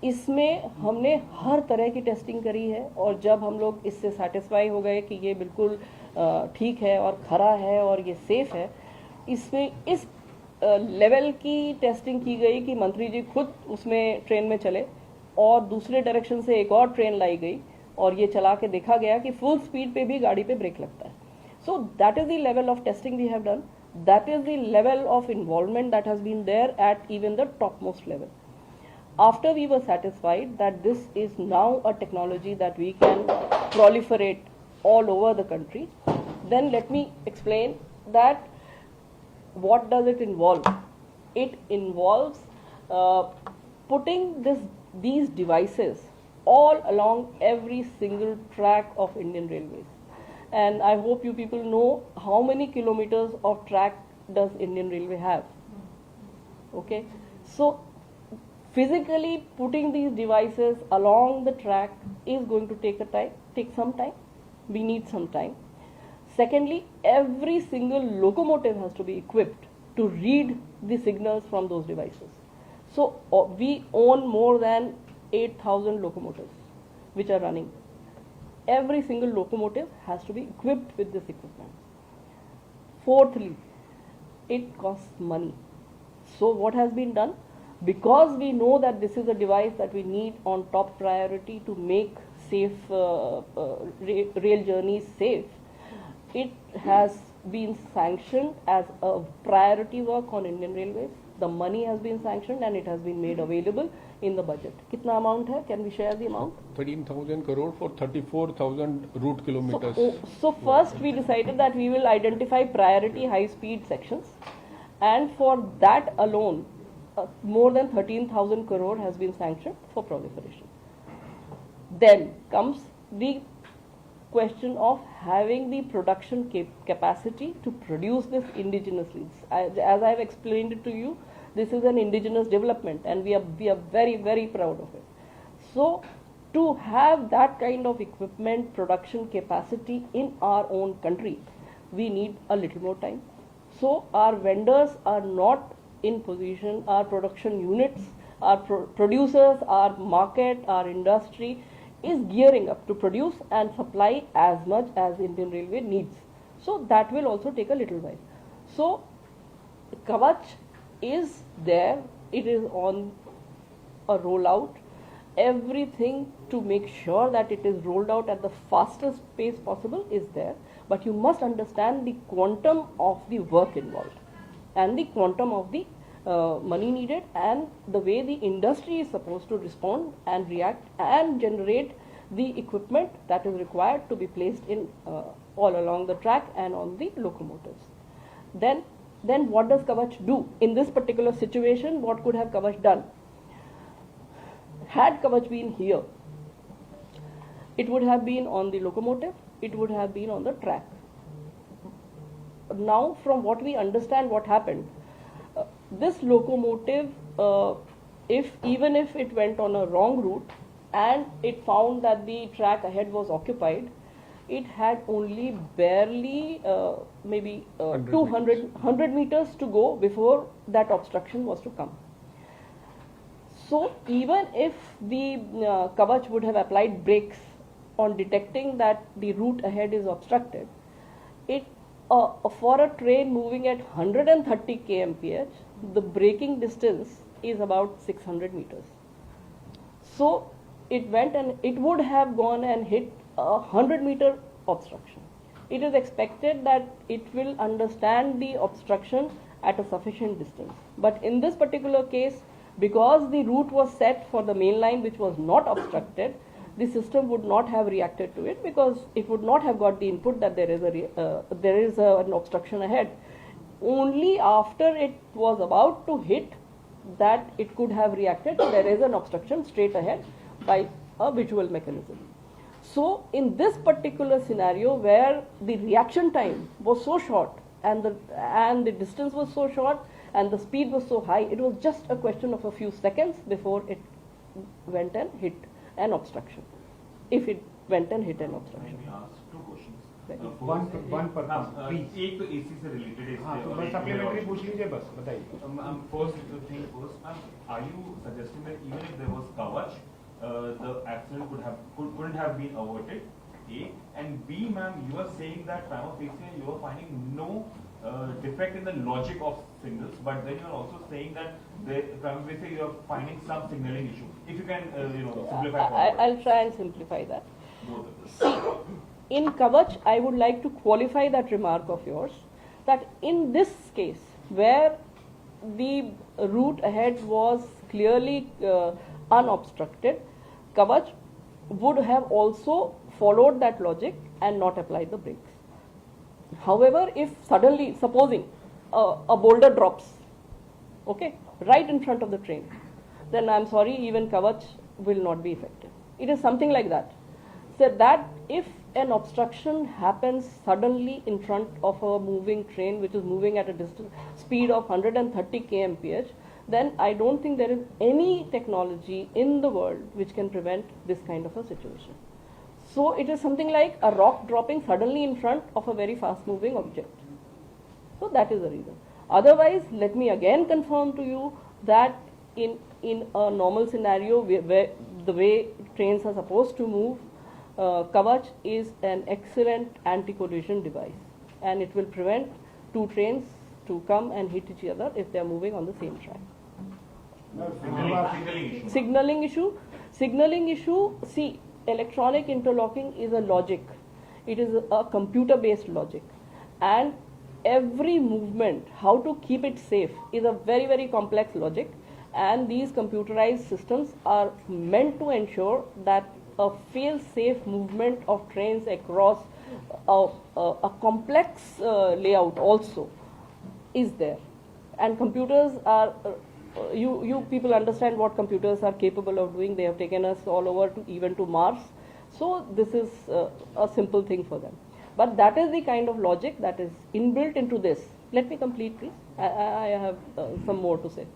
इसमें हमने हर तरह की टेस्टिंग करी है और जब हम लोग इससे सेटिस्फाई हो गए कि ये बिल्कुल ठीक है और खरा है और ये सेफ है, इसमें इस लेवल की टेस्टिंग की गई कि मंत्री जी खुद उसमें ट्रेन में चले और दूसरे डायरेक्शन से एक और ट्रेन लाई गई और ये चला के देखा गया कि फुल स्पीड पे भी गाड़ी पे ब्रेक लगता है। So that is the level of testing we have done, that is the level of involvement that has been there at even the top most level. After we were satisfied that this is now a technology that we can proliferate all over the country, then let me explain that what does it involve? It involves putting these devices all along every single track of Indian Railways. and I hope you people know how many kilometers of track does Indian Railway have. Okay, so physically putting these devices along the track is going to take some time. We need some time. Secondly, every single locomotive has to be equipped to read the signals from those devices. So we own more than 8,000 locomotives which are running. Every single locomotive has to be equipped with this equipment. Fourthly, it costs money. So what has been done? Because we know that this is a device that we need on top priority to make safe rail journeys safe, it has been sanctioned as a priority work on Indian Railways. The money has been sanctioned and it has been made available in the budget. Kitna amount hai? Can we share the amount? 13,000 crore for 34,000 route kilometers. So first we decided that we will identify priority high speed sections, and for that alone more than 13,000 crore has been sanctioned for proliferation. Then comes the question of having the production capacity to produce this indigenously. As I have explained it to you, this is an indigenous development and we are very, very proud of it. So to have that kind of equipment production capacity in our own country, we need a little more time. So our vendors are not in position, our production units, our producers, our market, our industry is gearing up to produce and supply as much as Indian Railway needs. So that will also take a little while. So Kavach is there, it is on a rollout. Everything to make sure that it is rolled out at the fastest pace possible is there, but you must understand the quantum of the work involved and the quantum of the money needed and the way the industry is supposed to respond and react and generate the equipment that is required to be placed in all along the track and on the locomotives. Then what does Kavach do? In this particular situation, what could have Kavach done? Had Kavach been here, it would have been on the locomotive, it would have been on the track. Now, from what we understand what happened, this locomotive, even if it went on a wrong route and it found that the track ahead was occupied, it had only barely maybe 100 meters to go before that obstruction was to come. So even if the Kavach would have applied brakes on detecting that the route ahead is obstructed, it for a train moving at 130 kmph, the braking distance is about 600 meters. So it went and it would have gone and hit a 100-meter obstruction. It is expected that it will understand the obstruction at a sufficient distance. But in this particular case, because the route was set for the main line which was not obstructed, the system would not have reacted to it because it would not have got the input that there is an obstruction ahead. Only after it was about to hit that it could have reacted, there is an obstruction straight ahead by a visual mechanism. So in this particular scenario where the reaction time was so short and the distance was so short and the speed was so high, it was just a question of a few seconds before it went and hit an obstruction. If it went and hit an obstruction. Let me ask two questions. one per please. एक तो AC से related है. हाँ तो बस supplementary पूछ लीजिए बस बताइए. First thing first, are you suggesting that even if there was Kavach, the accident couldn't have been averted? A, and B, ma'am, you are saying that prima facie you are finding no defect in the logic of signals, but then you are also saying that prima facie you are finding some signaling issue. If you can, simplify. I'll try and simplify that. See, in Kavach, I would like to qualify that remark of yours, that in this case, where the route ahead was clearly unobstructed, Kavach would have also followed that logic and not applied the brakes. However, if suddenly, supposing a boulder drops, okay, right in front of the train, then I'm sorry, even Kavach will not be effective. It is something like that. So that if an obstruction happens suddenly in front of a moving train which is moving at a distance speed of 130 kmph, then I don't think there is any technology in the world which can prevent this kind of a situation. So it is something like a rock dropping suddenly in front of a very fast moving object. So that is the reason. Otherwise, let me again confirm to you that in a normal scenario where the way trains are supposed to move, Kavach is an excellent anti-collision device, and it will prevent two trains to come and hit each other if they are moving on the same track. Signaling issue. See, electronic interlocking is a logic. It is a computer-based logic, and every movement, how to keep it safe, is a very, very complex logic. And these computerized systems are meant to ensure that a fail-safe movement of trains across a complex layout also is there. And computers are, you people understand what computers are capable of doing. They have taken us all over even to Mars. So this is a simple thing for them. But that is the kind of logic that is inbuilt into this. Let me complete, please. I have some more to say.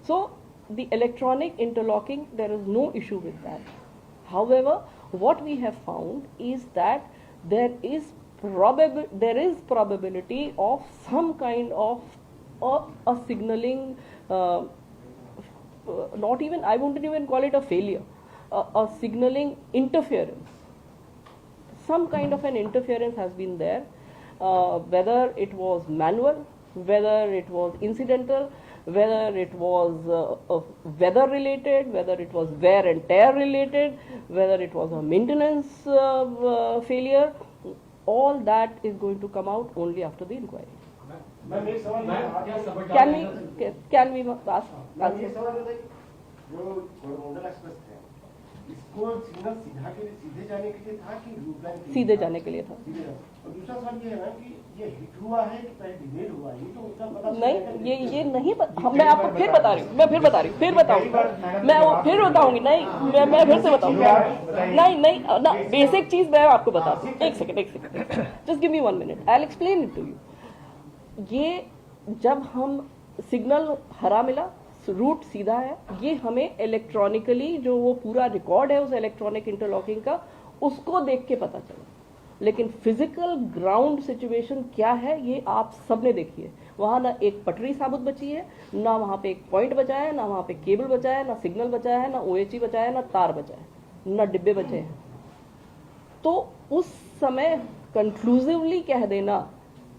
So the electronic interlocking, there is no issue with that. However, what we have found is that there is probability of some kind of a signaling, not even, I wouldn't even call it a failure, a signaling interference. Some kind of an interference has been there, whether it was manual, whether it was incidental, whether it was weather related, whether it was wear and tear related, whether it was a maintenance failure. All that is going to come out only after the inquiry. Can we ask? इसको signal सीधे जाने के लिए था कि loop line सीधे जाने के लिए था। और दूसरा सवाल ये है ना कि ये हिट हुआ है कि पहले डिलेड हुआ है, ये तो उसका पता नहीं, ये नहीं मैं आपको फिर बता रही हूँ, मैं फिर बताऊंगी, मैं फिर बताऊंगी, नहीं मैं फिर से बताऊंगी, नहीं ना, बेसिक चीज मैं आपको बताती हूँ। एक second, just give me 1 minute, I will explain it to you. ये जब हम सिग्नल हरा मिला, रूट सीधा है, ये हमें इलेक्ट्रॉनिकली जो वो पूरा रिकॉर्ड है उस इलेक्ट्रॉनिक इंटरलॉकिंग का, उसको देख के पता चला। लेकिन फिजिकल ग्राउंड सिचुएशन क्या है ये आप सबने देखी है। वहां ना एक पटरी साबुत बची है, ना वहां पे एक पॉइंट बचा है, ना वहां पे केबल बचा है, ना सिग्नल बचा है, ना OHE बचा है, ना तार बचा है, ना डिब्बे बचे हैं। तो उस समय कंक्लूसिवली कह देना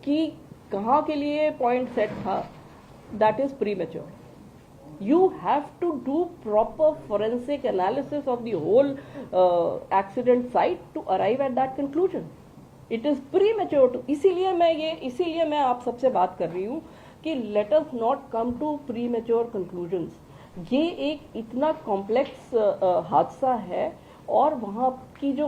कि कहाँ के लिए पॉइंट सेट था, that is premature. You have to do proper forensic analysis of the whole accident site to arrive at that conclusion. It is premature to, इसीलिए मैं आप सबसे बात कर रही हूँ कि let us not come to premature conclusions. ये एक इतना कॉम्प्लेक्स हादसा है और वहाँ की जो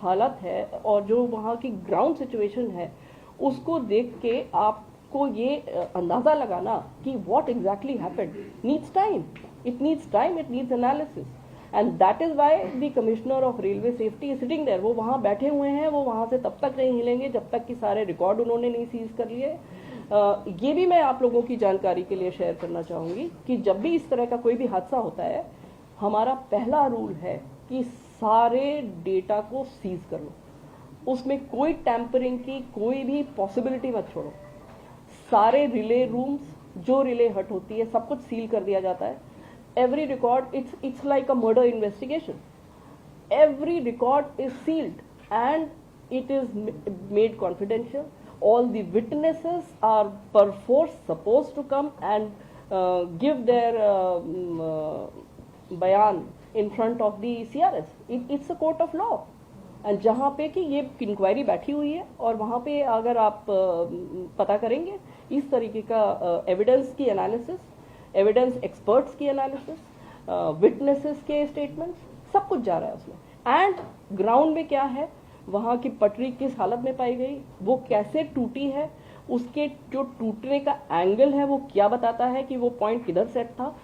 हालत है और जो वहाँ की ग्राउंड सिचुएशन है उसको देख के आपको ये अंदाज़ा लगाना कि what exactly happened needs time. It needs time, it needs analysis. And that is why the Commissioner of Railway Safety is sitting there. वो वहाँ बैठे हुए हैं, वो वहाँ से तब तक नहीं हिलेंगे जब तक कि सारे रिकॉर्ड उन्होंने नहीं सीज कर लिए। ये भी मैं आप लोगों की जानकारी के लिए शेयर करना चाहूँगी कि जब भी इस तरह का कोई भी हादसा होता है, हमारा पहला रूल है कि सारे डेटा को सीज कर लो, उसमें कोई टैंपरिंग की कोई भी पॉसिबिलिटी मत छोड़ो। सारे रिले रूम्स, जो रिले हट होती है, सब कुछ सील कर दिया जाता है। Every record, it's like a murder investigation. Every record is sealed and it is made confidential. All the witnesses are perforce supposed to come and give their bayan in front of the CRS. It's a court of law. And जहाँ पे कि ये inquiry बैठी हुई है और वहाँ पे अगर आप पता करेंगे इस तरीके का एविडेंस की एनालिसिस, एविडेंस एक्सपर्ट्स की एनालिसिस, विटनेसेस के स्टेटमेंट्स, सब कुछ जा रहा है उसमें। एंड ग्राउंड में क्या है, वहाँ की पटरी किस हालत में पाई गई, वो कैसे टूटी है, उसके जो टूटने का एंगल है वो क्या बताता है कि वो पॉइंट किधर सेट था,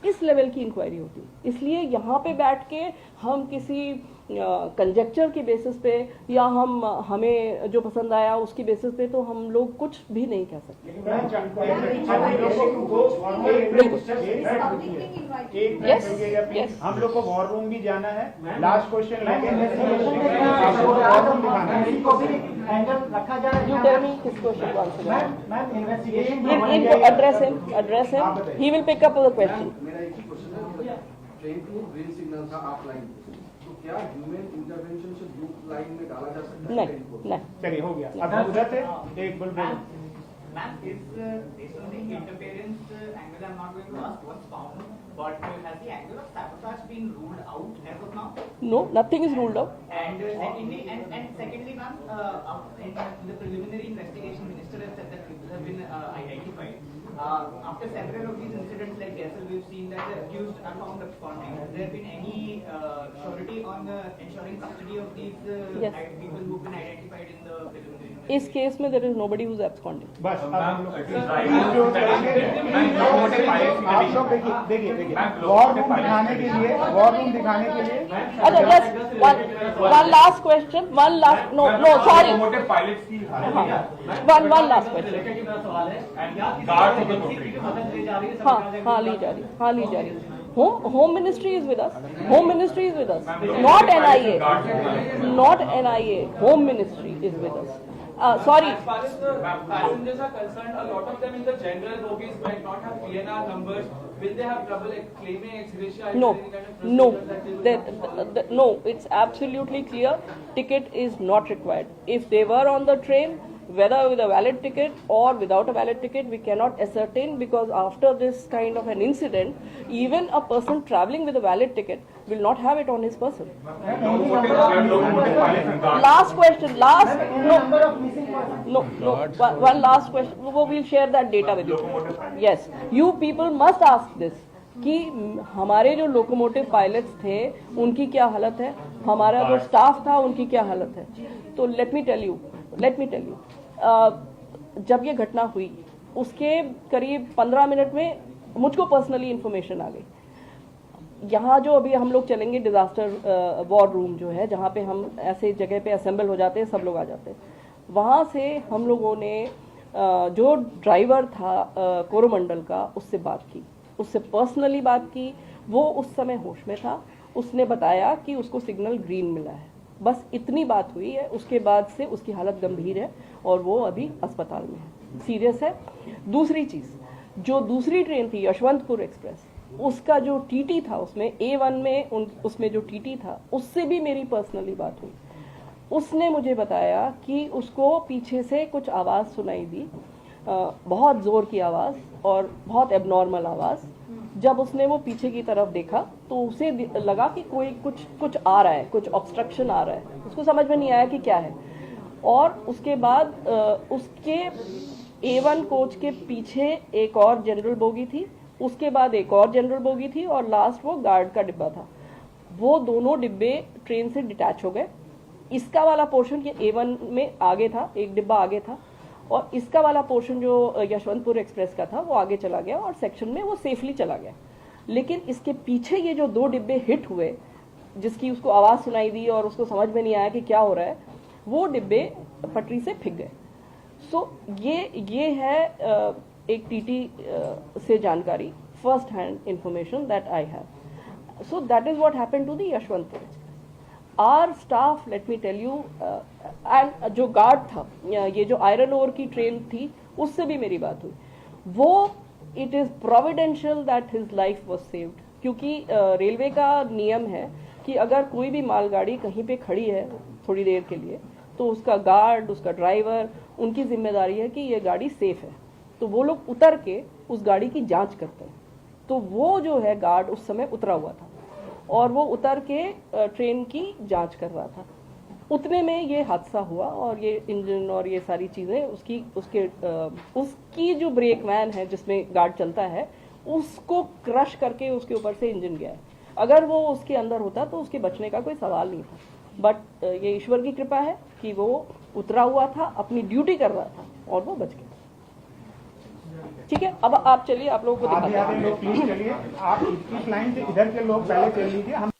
इस लेवल की इंक्वायरी होती है। इसलिए यहाँ पे बैठ के हम किसी कंजेक्चर की बेसिस पे या हमें जो पसंद आया उसकी बेसिस पे, तो हम लोग कुछ भी नहीं कह सकते। यस, हम लोग को वॉर रूम भी जाना है। लास्ट क्वेश्चन लेंगे, इनको address him, he will pick up the question. मेरा एक ही क्वेश्चन है, ट्रेन के लिए ग्रीन सिग्नल था आप लाइन, तो क्या ह्यूमन इंटरवेंशन से ब्लू लाइन में डाला जा सकता है? नहीं। चलिए हो गया। अब उधर से एक बुलबुल। Ma'am, is based on the interference angle, I'm not going to ask what's found, but has the angle of sabotage been ruled out as of now? No, nothing is ruled out. And secondly, ma'am, in the preliminary investigation, Minister has said that people have been identified. After several of these incidents like Gaisal, we've seen that the accused are found absconding. Has there been any surety on ensuring custody of these Yes. people who've been identified in the preliminary investigation? इस case में there is nobody who is absconding. बस आप लोग देखिए war room दिखाने के लिए अच्छा, just one last question, one last, no, sorry. One last question. हाँ, ली जा रही। Home Ministry is with us. Home Ministry is with us. Not NIA. Not NIA. Home Ministry is with us. Sorry. As far as the passengers are concerned, a lot of them in the general bogies might not have PNR numbers. Will they have trouble claiming ex gratia? No, it's absolutely clear. Ticket is not required. If they were on the train, whether with a valid ticket or without a valid ticket, we cannot ascertain, because after this kind of an incident, even a person traveling with a valid ticket will not have it on his person. Last question, one last question. We'll share that data with you. Yes, you people must ask this कि हमारे जो locomotive pilots थे उनकी क्या हालत है, हमारा जो स्टाफ था उनकी क्या हालत है। तो लेट मी टेल यू, जब ये घटना हुई उसके करीब 15 मिनट में मुझको पर्सनली इंफॉर्मेशन आ गई। यहाँ जो अभी हम लोग चलेंगे डिजास्टर वॉर रूम जो है, जहाँ पे हम ऐसे जगह पे असेंबल हो जाते हैं, सब लोग आ जाते हैं, वहाँ से हम लोगों ने जो ड्राइवर था कोरोमंडल का, उससे बात की, उससे पर्सनली बात की। वो उस समय होश में था, उसने बताया कि उसको सिग्नल ग्रीन मिला है। बस इतनी बात हुई है। उसके बाद से उसकी हालत गंभीर है और वो अभी अस्पताल में है, सीरियस है। दूसरी चीज़, जो दूसरी ट्रेन थी यशवंतपुर एक्सप्रेस, उसका जो टीटी था, उसमें A1 में उसमें जो टीटी था, उससे भी मेरी पर्सनली बात हुई। उसने मुझे बताया कि उसको पीछे से कुछ आवाज़ सुनाई दी, बहुत ज़ोर की आवाज़ और बहुत एबनॉर्मल आवाज़। जब उसने वो पीछे की तरफ देखा तो उसे लगा कि कोई कुछ आ रहा है, कुछ ऑब्स्ट्रक्शन आ रहा है। उसको समझ में नहीं आया कि क्या है। और उसके बाद उसके A1 कोच के पीछे एक और जनरल बोगी थी, उसके बाद एक और जनरल बोगी थी और लास्ट वो गार्ड का डिब्बा था। वो दोनों डिब्बे ट्रेन से डिटैच हो गए। इसका वाला पोर्शन ये A1 में आगे था, एक डिब्बा आगे था, और इसका वाला पोर्शन जो यशवंतपुर एक्सप्रेस का था वो आगे चला गया और सेक्शन में वो सेफली चला गया। लेकिन इसके पीछे ये जो दो डिब्बे हिट हुए, जिसकी उसको आवाज़ सुनाई दी और उसको समझ में नहीं आया कि क्या हो रहा है, वो डिब्बे पटरी से फिक गए। सो ये है एक टीटी से जानकारी, first hand information that I have. So that is what happened to the Yeshwantpur. Our staff, let me tell you, and जो गार्ड था, ये जो आयरन ओर की ट्रेन थी, उससे भी मेरी बात हुई। वो it is providential that his life was saved, क्योंकि रेलवे का नियम है कि अगर कोई भी मालगाड़ी कहीं पे खड़ी है थोड़ी देर के लिए, तो उसका गार्ड, उसका ड्राइवर, उनकी जिम्मेदारी है कि ये गाड़ी सेफ है। तो वो लोग उतर के उस गाड़ी की जांच करते हैं। तो वो जो है गार्ड उस समय उतरा हुआ था और वो उतर के ट्रेन की जांच कर रहा था। उतने में ये हादसा हुआ और ये इंजन और ये सारी चीज़ें उसकी जो ब्रेक वैन है जिसमें गार्ड चलता है, उसको क्रश करके उसके ऊपर से इंजन गया है। अगर वो उसके अंदर होता तो उसके बचने का कोई सवाल नहीं था। बट ये ईश्वर की कृपा है कि वो उतरा हुआ था, अपनी ड्यूटी कर रहा था और वो बच गया। ठीक है, अब आप चलिए, आप लोगों को दिखाते हैं। प्लीज चलिए, आप इस लाइन से इधर के लोग पहले चल लीजिए। हम